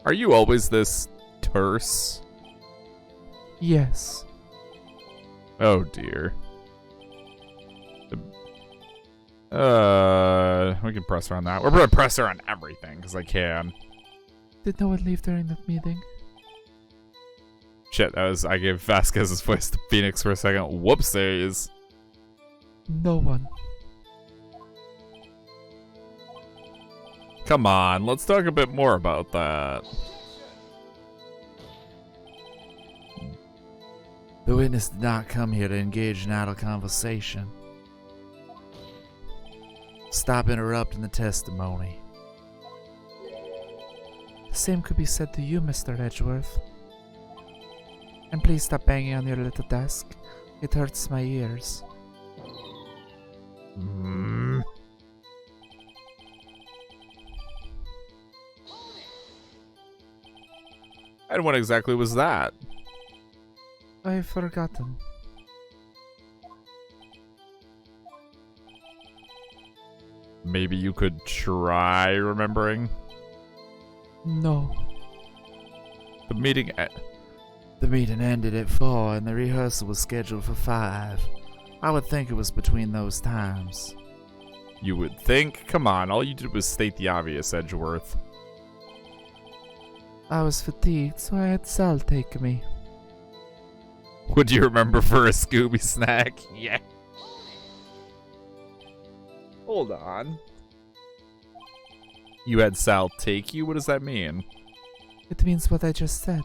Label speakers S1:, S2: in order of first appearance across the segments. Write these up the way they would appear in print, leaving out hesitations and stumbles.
S1: Are you always this terse?
S2: Yes.
S1: Oh dear. We can press her on that. We're gonna press her on everything, because I can.
S2: Did no one leave during that meeting?
S1: Shit, I gave Vasquez's voice to Phoenix for a second. Whoopsies.
S2: No one.
S1: Come on, let's talk a bit more about that.
S2: The witness did not come here to engage in idle conversation. Stop interrupting the testimony. The same could be said to you, Mr. Edgeworth. And please stop banging on your little desk. It hurts my ears.
S1: And what exactly was that?
S2: I've forgotten.
S1: Maybe you could try remembering?
S2: No.
S1: The meeting
S2: ended at 4 and the rehearsal was scheduled for 5. I would think it was between those times.
S1: You would think? Come on, all you did was state the obvious, Edgeworth.
S2: I was fatigued, so I had Sal take me.
S1: Would you remember for a Scooby snack? Yeah. Hold on. You had Sal take you? What does that mean?
S2: It means what I just said.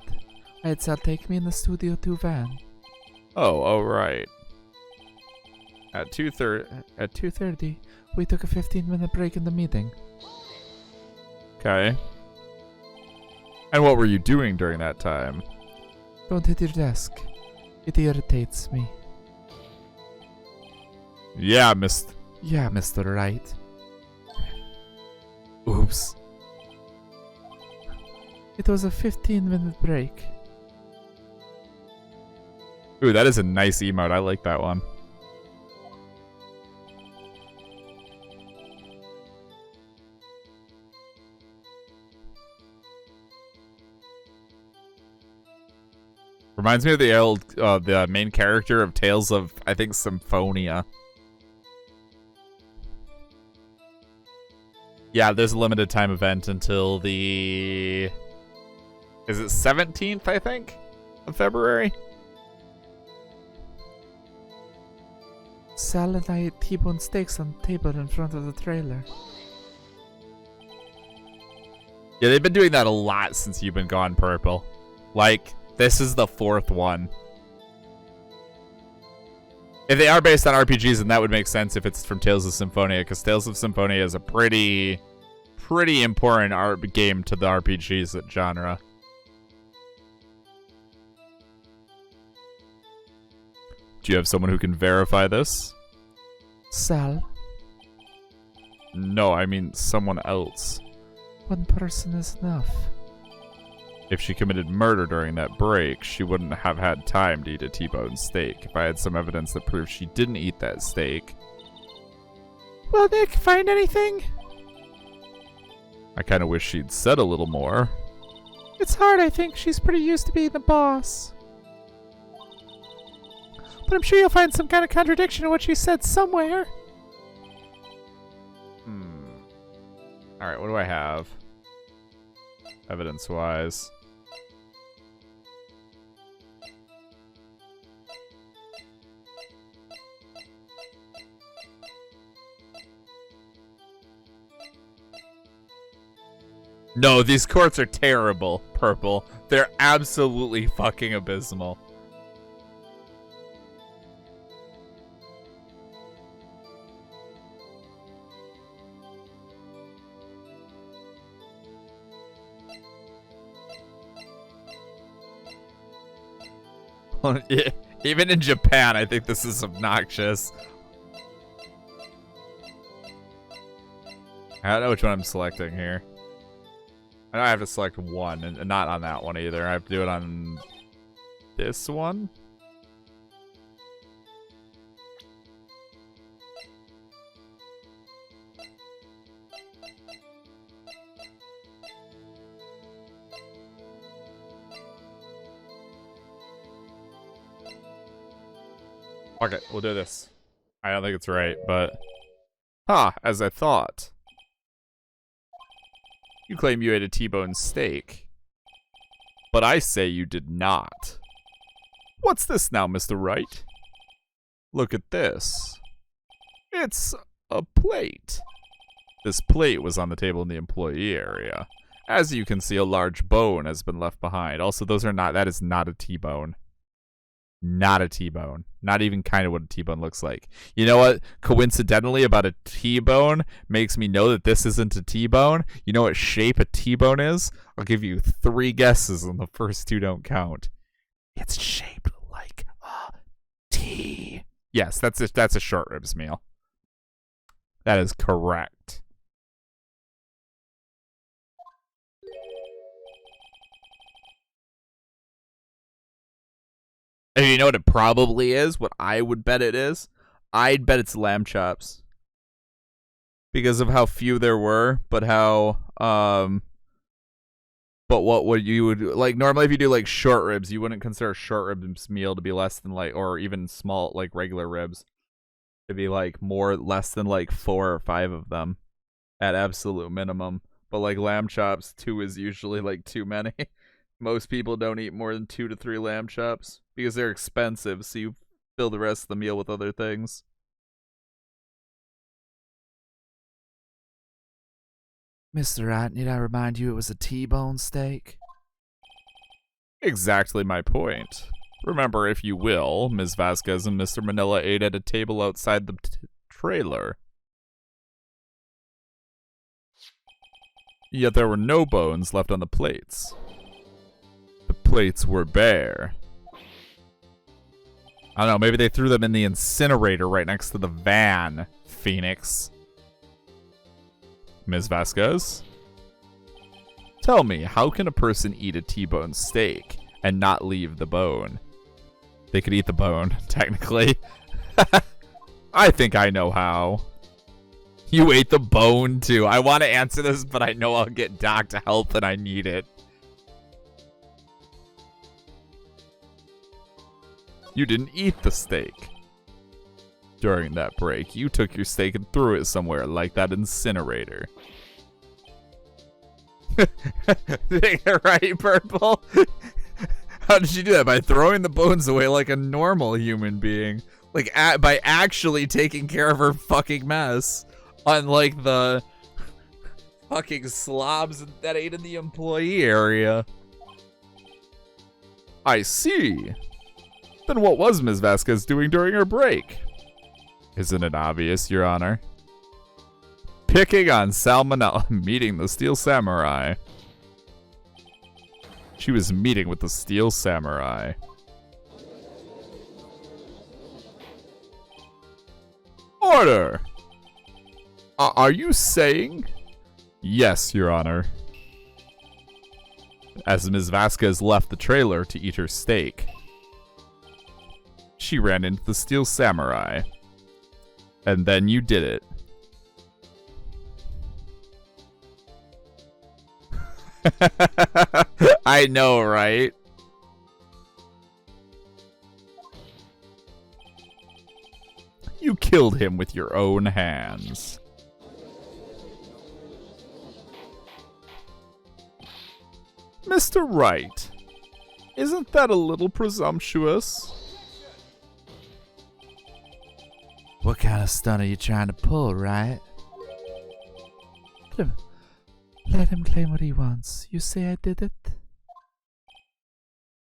S2: I had Sal take me in the Studio 2 van.
S1: Oh, right. At
S2: 2:30, we took a 15-minute break in the meeting.
S1: Okay. And what were you doing during that time?
S2: Don't hit your desk. It irritates me.
S1: Yeah,
S2: Mr. Wright.
S1: Oops.
S2: It was a 15-minute break.
S1: Ooh, that is a nice emote. I like that one. Reminds me of the main character of Tales of, I think, Symphonia. Yeah, there's a limited time event until the... Is it 17th, I think? Of February?
S2: Sal and I ate T-bone steaks on the table in front of the trailer.
S1: Yeah, they've been doing that a lot since you've been gone, Purple. Like, this is the 4th one. If they are based on RPGs, then that would make sense if it's from Tales of Symphonia, because Tales of Symphonia is a pretty important game to the RPGs genre. Do you have someone who can verify this?
S2: Sal?
S1: No, I mean someone else.
S2: One person is enough.
S1: If she committed murder during that break, she wouldn't have had time to eat a T-bone steak. If I had some evidence that proves she didn't eat that steak...
S2: Will Nick find anything?
S1: I kind of wish she'd said a little more.
S2: It's hard, I think. She's pretty used to being the boss. But I'm sure you'll find some kind of contradiction in what she said somewhere.
S1: Alright, what do I have? Evidence-wise. No, these courts are terrible, Purple. They're absolutely fucking abysmal. Even in Japan, I think this is obnoxious. I don't know which one I'm selecting here. I know I have to select one, and not on that one either. I have to do it on this one. Okay, we'll do this. I don't think it's right, but... as I thought. You claim you ate a T-bone steak. But I say you did not. What's this now, Mr. Wright? Look at this. It's a plate. This plate was on the table in the employee area. As you can see, a large bone has been left behind. Also, that is not a T-bone. Not a T-bone. Not even kind of what a T-bone looks like. You know what? Coincidentally, about a T-bone makes me know that this isn't a T-bone. You know what shape a T-bone is? I'll give you 3 guesses, and the first 2 don't count. It's shaped like a T. Yes, that's a short ribs meal. That is correct. And you know what it probably is? What I would bet it is? I'd bet it's lamb chops. Because of how few there were, but how, but what would you would, like, normally if you do, like, short ribs, you wouldn't consider a short ribs meal to be less than, like, or even small, like, regular ribs. To be, like, less than, like, 4 or 5 of them. At absolute minimum. But, like, lamb chops, 2 is usually, like, too many. Most people don't eat more than 2 to 3 lamb chops because they're expensive, so you fill the rest of the meal with other things.
S2: Mr. Wright, need I remind you it was a T-bone steak?
S1: Exactly my point. Remember, if you will, Ms. Vasquez and Mr. Manila ate at a table outside the trailer. Yet there were no bones left on the plates. The plates were bare. I don't know, maybe they threw them in the incinerator right next to the van, Phoenix. Ms. Vasquez? Tell me, how can a person eat a T-bone steak and not leave the bone? They could eat the bone, technically. I think I know how. You ate the bone, too. I want to answer this, but I know I'll get Doc to help and I need it. You didn't eat the steak. During that break, you took your steak and threw it somewhere like that incinerator. Right, Purple? How did you do that? By throwing the bones away like a normal human being. Like, by actually taking care of her fucking mess. Unlike the fucking slobs that ate in the employee area. I see. Then what was Ms. Vasquez doing during her break? Isn't it obvious, Your Honor? Picking on Salmonella, meeting the Steel Samurai. She was meeting with the Steel Samurai. Order! Are you saying? Yes, Your Honor. As Ms. Vasquez left the trailer to eat her steak, she ran into the Steel Samurai. And then you did it. I know, right? You killed him with your own hands. Mr. Wright, isn't that a little presumptuous?
S2: What kind of stunt are you trying to pull, right? Let him claim what he wants. You say I did it?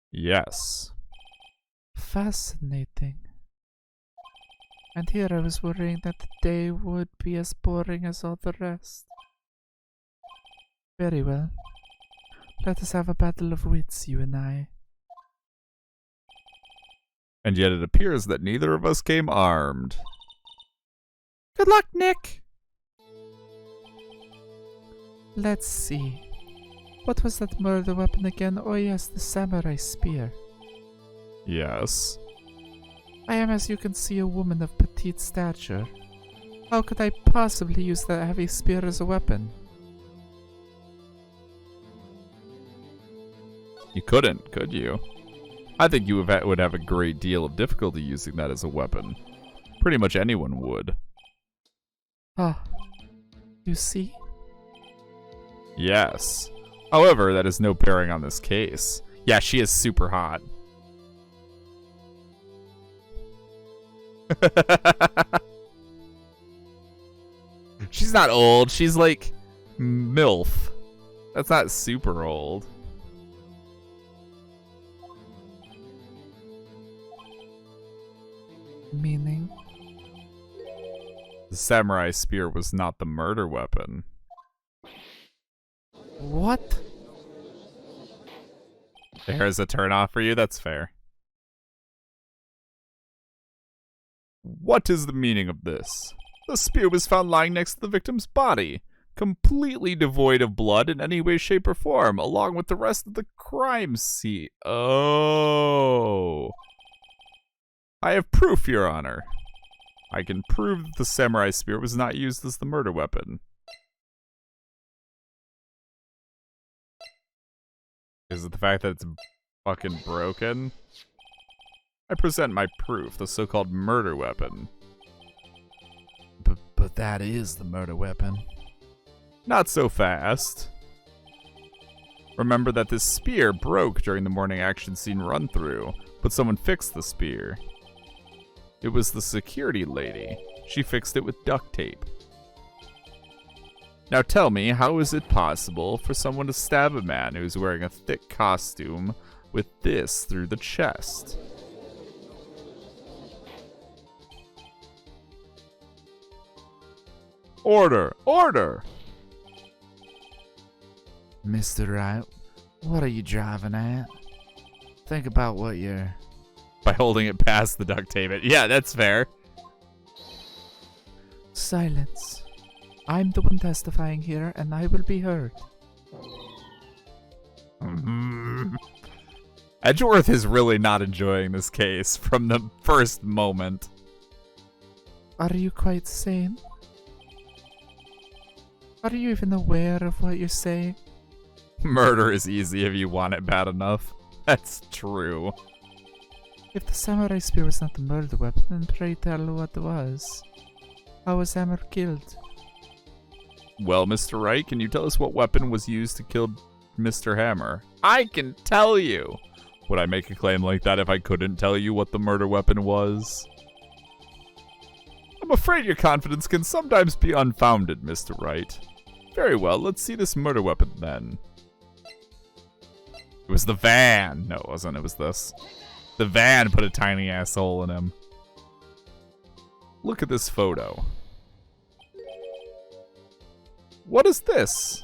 S1: Yes.
S2: Fascinating. And here I was worrying that the day would be as boring as all the rest. Very well. Let us have a battle of wits, you and I.
S1: And yet it appears that neither of us came armed.
S2: Good luck, Nick! Let's see. What was that murder weapon again? Oh yes, the samurai spear.
S1: Yes.
S2: I am, as you can see, a woman of petite stature. How could I possibly use that heavy spear as a weapon?
S1: You couldn't, could you? I think you would have a great deal of difficulty using that as a weapon. Pretty much anyone would.
S2: Ah, you see?
S1: Yes. However, that is no bearing on this case. Yeah, she is super hot. She's not old. She's like MILF. That's not super old.
S2: Meaning?
S1: The samurai spear was not the murder weapon.
S2: What?
S1: There's a turnoff for you. That's fair. What is the meaning of this? The spear was found lying next to the victim's body, completely devoid of blood in any way, shape, or form, along with the rest of the crime scene. Oh. I have proof, Your Honor. I can prove that the samurai spear was not used as the murder weapon. Is it the fact that it's fucking broken? I present my proof, the so-called murder weapon.
S2: But that is the murder weapon.
S1: Not so fast. Remember that this spear broke during the morning action scene run-through, but someone fixed the spear. It was the security lady. She fixed it with duct tape. Now tell me, how is it possible for someone to stab a man who's wearing a thick costume with this through the chest? Order! Order!
S2: Mr. Wright, what are you driving at? Think about what you're...
S1: By holding it past the duct tape. Yeah, that's fair.
S2: Silence. I'm the one testifying here, and I will be heard.
S1: Edgeworth is really not enjoying this case from the first moment.
S2: Are you quite sane? Are you even aware of what you're saying?
S1: Murder is easy if you want it bad enough. That's true.
S2: If the samurai spear was not the murder weapon, then pray tell what was. How was Hammer killed?
S1: Well, Mr. Wright, can you tell us what weapon was used to kill Mr. Hammer? I can tell you! Would I make a claim like that if I couldn't tell you what the murder weapon was? I'm afraid your confidence can sometimes be unfounded, Mr. Wright. Very well, let's see this murder weapon then. It was the van. No, it wasn't. It was this. The van put a tiny ass hole in him. Look at this photo. What is this?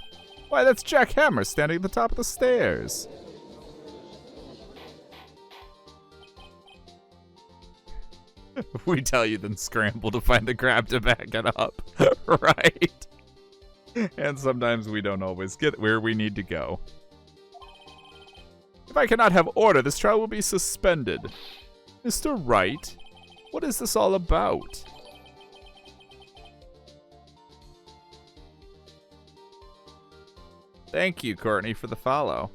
S1: Why, that's Jack Hammer standing at the top of the stairs. We tell you, then scramble to find the grab to back it up. Right? And sometimes we don't always get where we need to go. If I cannot have order, this trial will be suspended. Mr. Wright, what is this all about? Thank you, Courtney, for the follow.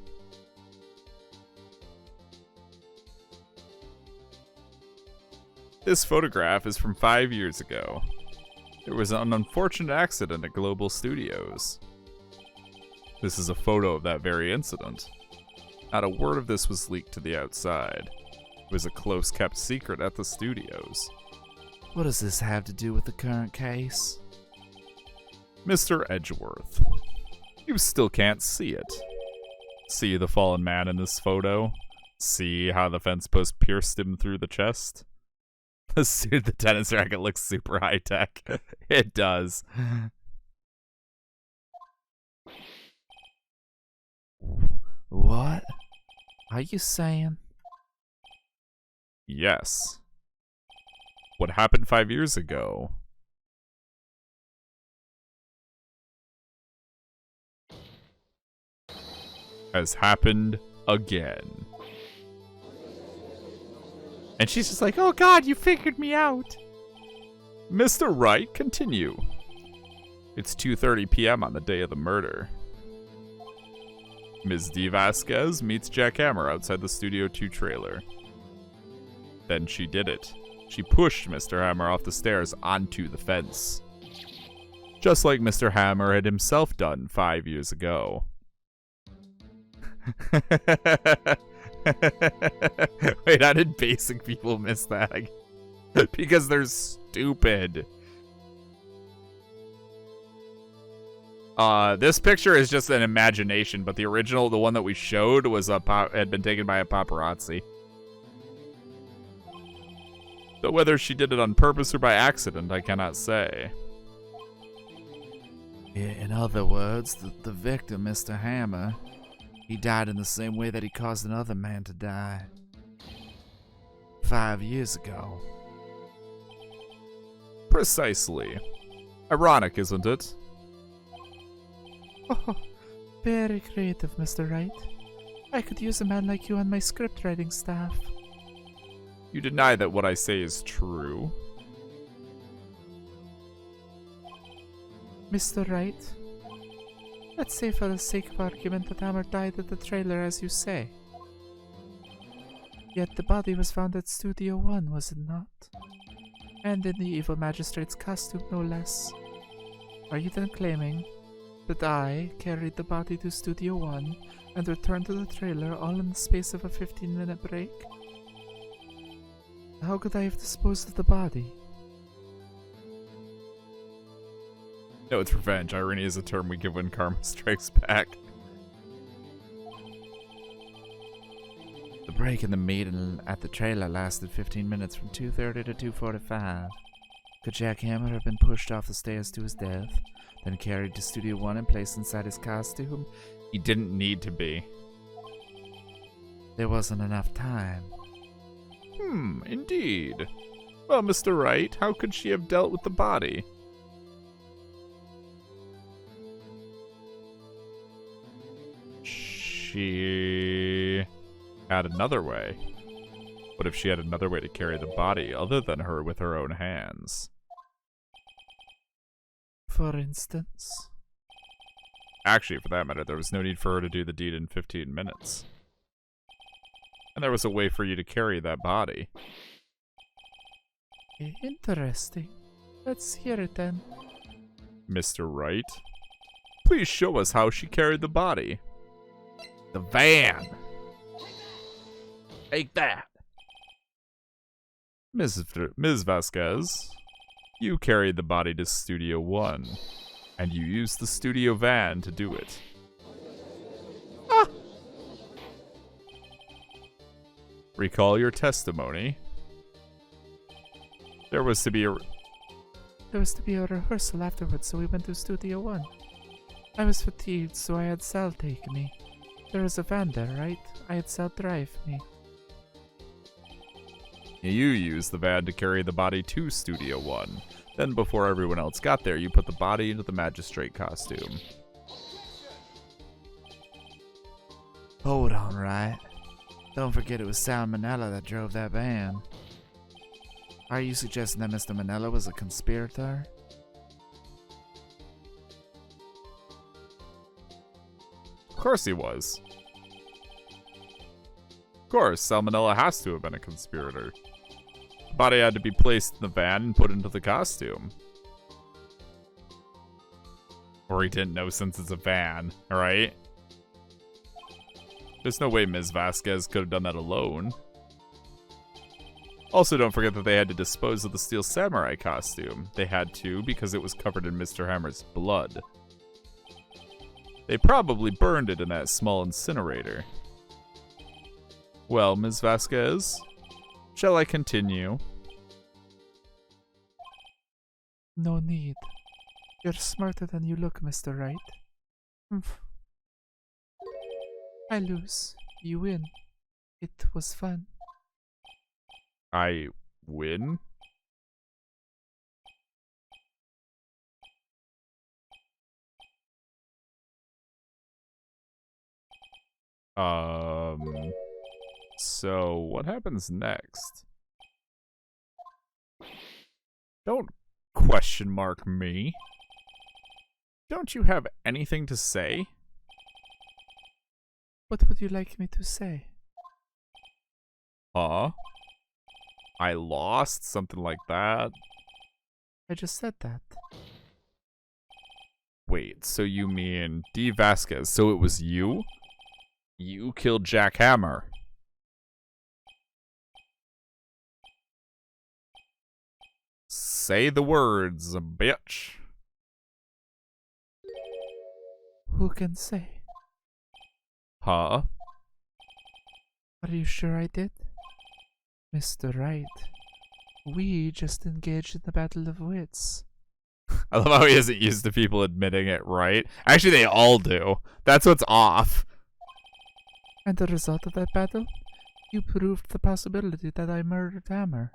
S1: This photograph is from 5 years ago. There was an unfortunate accident at Global Studios. This is a photo of that very incident. Not a word of this was leaked to the outside. It was a close-kept secret at the studios.
S2: What does this have to do with the current case?
S1: Mr. Edgeworth, you still can't see it. See the fallen man in this photo? See how the fence post pierced him through the chest? The suit of the tennis racket looks super high-tech. It does.
S2: What are you saying?
S1: Yes. What happened 5 years ago has happened again. And she's just like, oh God, you figured me out. Mr. Wright, continue. It's 2:30 p.m. on the day of the murder. Ms. D. Vasquez meets Jack Hammer outside the Studio 2 trailer. Then she did it. She pushed Mr. Hammer off the stairs onto the fence. Just like Mr. Hammer had himself done 5 years ago. Wait, how did basic people miss that? Because they're stupid. This picture is just an imagination, but the original, the one that we showed, was had been taken by a paparazzi. But whether she did it on purpose or by accident, I cannot say.
S2: In other words, the victim, Mr. Hammer, he died in the same way that he caused another man to die 5 years ago.
S1: Precisely. Ironic, isn't it?
S2: Oh, very creative, Mr. Wright. I could use a man like you on my script writing staff.
S1: You deny that what I say is true.
S2: Mr. Wright, let's say for the sake of argument that Hammer died at the trailer as you say. Yet the body was found at Studio 1, was it not? And in the evil magistrate's costume, no less. Are you then claiming that I carried the body to Studio 1 and returned to the trailer all in the space of a 15-minute break? How could I have disposed of the body?
S1: No, it's revenge. Irony is a term we give when karma strikes back.
S2: The break in the meeting at the trailer lasted 15 minutes from 2:30 to 2:45. Could Jack Hammer have been pushed off the stairs to his death, then carried to Studio 1 and placed inside his costume?
S1: He didn't need to be.
S2: There wasn't enough time.
S1: Indeed. Well, Mr. Wright, how could she have dealt with the body? She had another way. What if she had another way to carry the body other than her with her own hands?
S2: For instance?
S1: Actually, for that matter, there was no need for her to do the deed in 15 minutes. And there was a way for you to carry that body.
S2: Interesting. Let's hear it then.
S1: Mr. Wright, please show us how she carried the body. The van! Take that! Ms. Vasquez, you carried the body to Studio 1, and you used the studio van to do it. Ah! Recall your testimony. There was to be a
S2: rehearsal afterwards, so we went to Studio 1. I was fatigued, so I had Sal take me. There was a van there, right? I had Sal drive me.
S1: You used the van to carry the body to Studio 1. Then before everyone else got there, you put the body into the magistrate costume.
S2: Hold on, Wright. Don't forget it was Sal Manella that drove that van. Are you suggesting that Mr. Manella was a conspirator?
S1: Of course he was. Of course, Salmonella has to have been a conspirator. The body had to be placed in the van and put into the costume. Or he didn't know since it's a van, alright? There's no way Ms. Vasquez could have done that alone. Also, don't forget that they had to dispose of the Steel Samurai costume. They had to because it was covered in Mr. Hammer's blood. They probably burned it in that small incinerator. Well, Ms. Vasquez, shall I continue?
S2: No need. You're smarter than you look, Mr. Wright. I lose. You win. It was fun.
S1: I win? So what happens next? Don't question mark me. Don't you have anything to say?
S2: What would you like me to say?
S1: Huh? I lost? Something like that?
S2: I just said that.
S1: Wait, so you mean D. Vasquez? So it was you? You killed Jack Hammer. Say the words, bitch.
S2: Who can say?
S1: Huh?
S2: Are you sure I did? Mr. Wright, we just engaged in the battle of wits.
S1: I love how he isn't used to people admitting it, right? Actually, they all do. That's what's off.
S2: And the result of that battle? You proved the possibility that I murdered Hammer.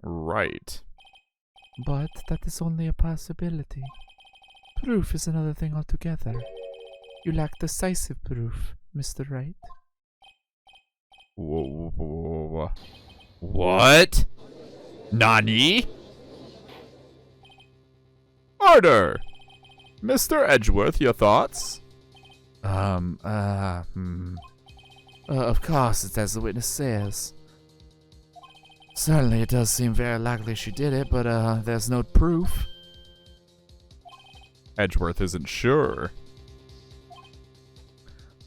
S1: Right.
S2: But that is only a possibility. Proof is another thing altogether. You lack decisive proof, Mr. Wright.
S1: Whoa. What? Nani? Order! Mr. Edgeworth, your thoughts?
S2: Of course, it's as the witness says. Certainly, it does seem very likely she did it, but, there's no proof.
S1: Edgeworth isn't sure.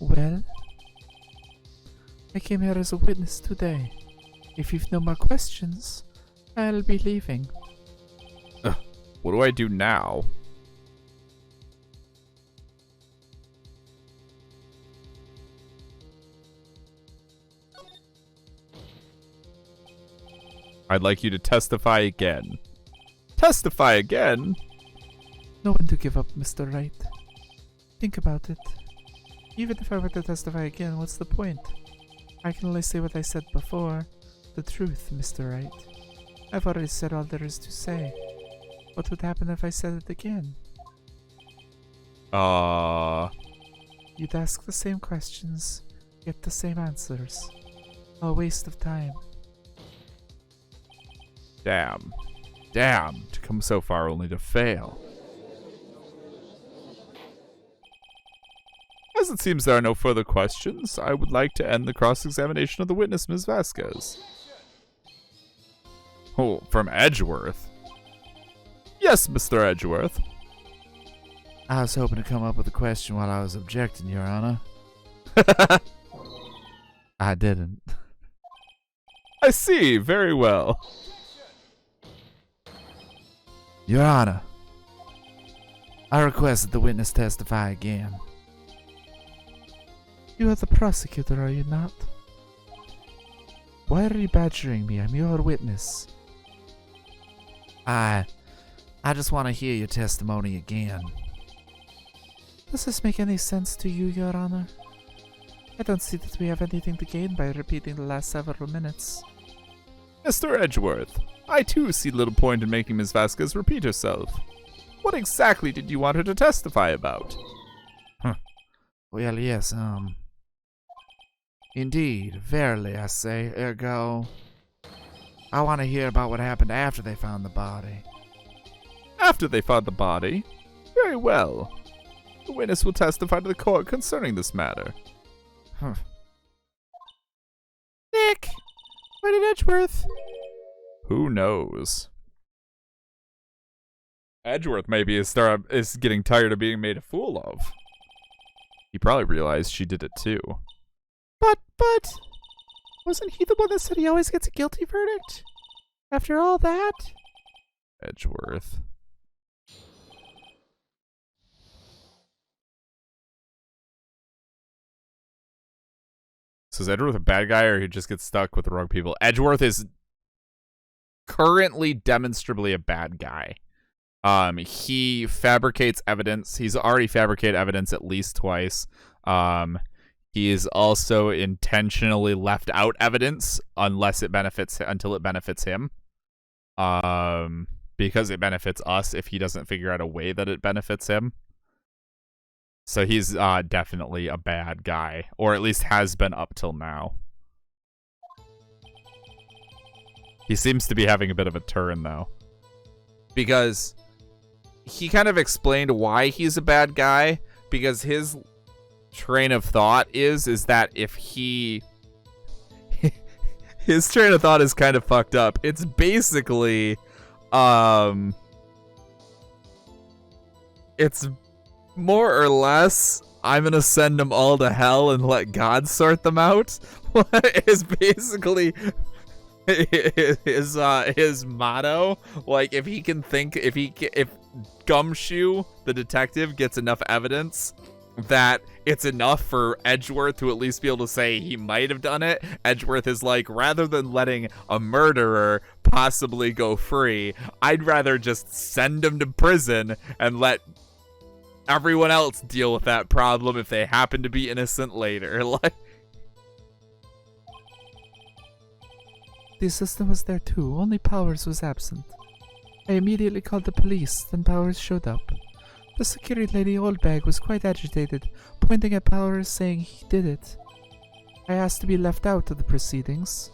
S2: Well, I came here as a witness today. If you've no more questions, I'll be leaving.
S1: What do I do now? I'd like you to testify again. Testify again?
S2: No one to give up, Mr. Wright. Think about it. Even if I were to testify again, what's the point? I can only say what I said before. The truth, Mr. Wright. I've already said all there is to say. What would happen if I said it again? You'd ask the same questions, get the same answers. A waste of time.
S1: Damn. Damn, to come so far only to fail. As it seems there are no further questions, I would like to end the cross-examination of the witness, Ms. Vasquez. Oh, from Edgeworth? Yes, Mr. Edgeworth.
S2: I was hoping to come up with a question while I was objecting, Your Honor. I didn't.
S1: I see, very well.
S2: Your Honor, I request that the witness testify again. You are the prosecutor, are you not? Why are you badgering me? I'm your witness. I just want to hear your testimony again. Does this make any sense to you, Your Honor? I don't see that we have anything to gain by repeating the last several minutes.
S1: Mr. Edgeworth, I too see little point in making Ms. Vasquez repeat herself. What exactly did you want her to testify about?
S2: Well, yes, indeed, verily, I say, ergo, I want to hear about what happened after they found the body.
S1: After they found the body? Very well. The witness will testify to the court concerning this matter.
S2: Nick! Where did Edgeworth?
S1: Who knows? Edgeworth maybe is getting tired of being made a fool of. He probably realized she did it too.
S2: But, wasn't he the one that said he always gets a guilty verdict? After all that?
S1: Edgeworth. So is Edgeworth a bad guy, or he just gets stuck with the wrong people? Edgeworth is currently demonstrably a bad guy. He fabricates evidence. He's already fabricated evidence at least twice. He is also intentionally left out evidence until it benefits him. Because it benefits us if he doesn't figure out a way that it benefits him. So he's definitely a bad guy, or at least has been up till now. He seems to be having a bit of a turn, though. Because he kind of explained why he's a bad guy, because his train of thought is that if he... his train of thought is kind of fucked up. It's basically... it's more or less, I'm gonna send them all to hell and let God sort them out. Is basically his motto. Like, if Gumshoe, the detective, gets enough evidence that it's enough for Edgeworth to at least be able to say he might have done it, Edgeworth is like, rather than letting a murderer possibly go free, I'd rather just send him to prison and let everyone else deal with that problem if they happen to be innocent later. Like,
S2: the assistant was there too, only Powers was absent. I immediately called the police, then Powers showed up. The security lady Oldbag was quite agitated, pointing at Powers saying he did it. I asked to be left out of the proceedings.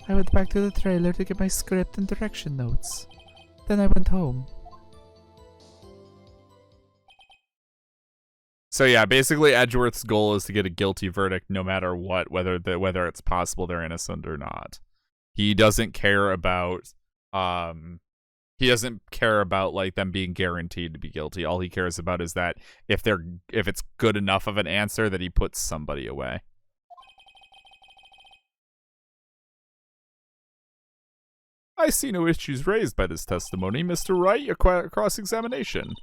S2: I went back to the trailer to get my script and direction notes. Then I went home.
S1: so yeah, basically Edgeworth's goal is to get a guilty verdict no matter what, whether it's possible they're innocent or not. He doesn't care about like them being guaranteed to be guilty. All he cares about is that if it's good enough of an answer that he puts somebody away. I see no issues raised by this testimony. Mr. Wright, your cross-examination.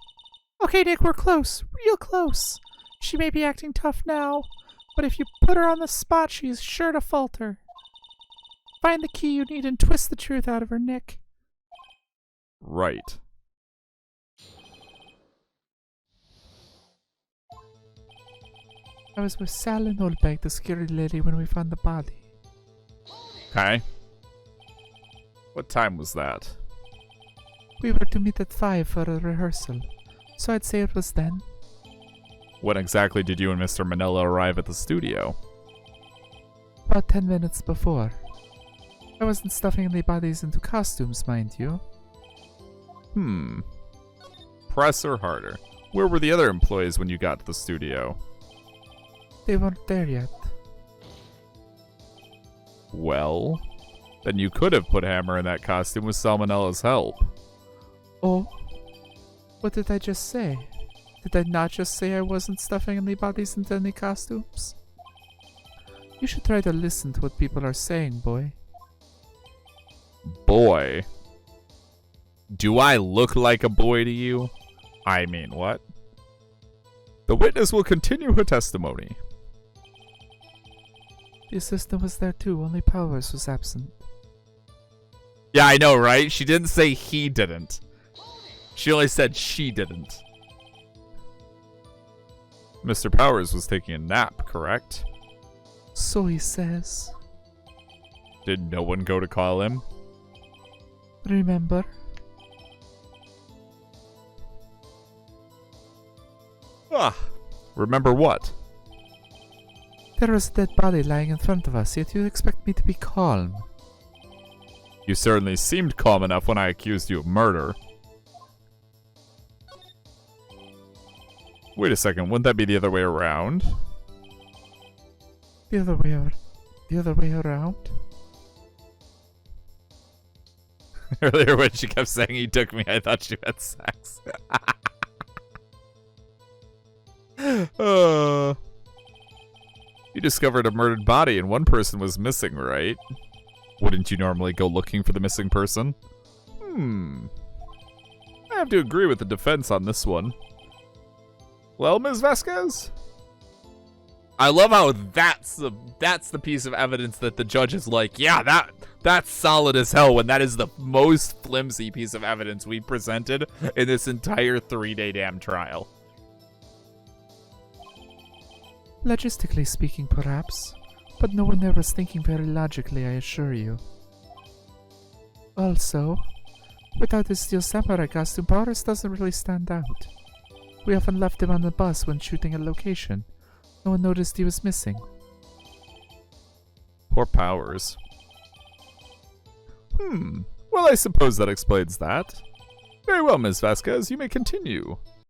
S2: Okay, Nick, we're close. Real close. She may be acting tough now, but if you put her on the spot, she is sure to falter. Find the key you need and twist the truth out of her, Nick.
S1: Right.
S2: I was with Sal and Oldbag, the security lady, when we found the body.
S1: Okay. What time was that?
S2: We were to meet at 5 for a rehearsal, so I'd say it was then.
S1: When exactly did you and Mr. Manila arrive at the studio?
S2: About 10 minutes before. I wasn't stuffing any bodies into costumes, mind you.
S1: Press or harder? Where were the other employees when you got to the studio?
S2: They weren't there yet.
S1: Well, then you could have put Hammer in that costume with Salmonella's help.
S2: Oh? What did I just say? Did I not just say I wasn't stuffing any bodies into any costumes? You should try to listen to what people are saying, boy.
S1: Boy? Do I look like a boy to you? I mean, what? The witness will continue her testimony.
S2: The assistant was there too, only Powers was absent.
S1: Yeah, I know, right? She didn't say he didn't. She only said she didn't. Mr. Powers was taking a nap, correct?
S2: So he says.
S1: Did no one go to call him?
S2: Remember?
S1: Remember what?
S2: There was a dead body lying in front of us, yet you expect me to be calm.
S1: You certainly seemed calm enough when I accused you of murder. Wait a second, wouldn't that be the other way around?
S2: The other way around?
S1: Earlier when she kept saying he took me, I thought she had sex. You discovered a murdered body and one person was missing, right? Wouldn't you normally go looking for the missing person? I have to agree with the defense on this one. Well, Ms. Vasquez? I love how that's the piece of evidence that the judge is like, yeah, that's solid as hell, when that is the most flimsy piece of evidence we presented in this entire 3-day damn trial.
S2: Logistically speaking, perhaps, but no one there was thinking very logically, I assure you. Also, without his steel samurai costume, Powers doesn't really stand out. We often left him on the bus when shooting a location. No one noticed he was missing.
S1: Poor Powers. Well, I suppose that explains that. Very well, Ms. Vasquez, you may continue.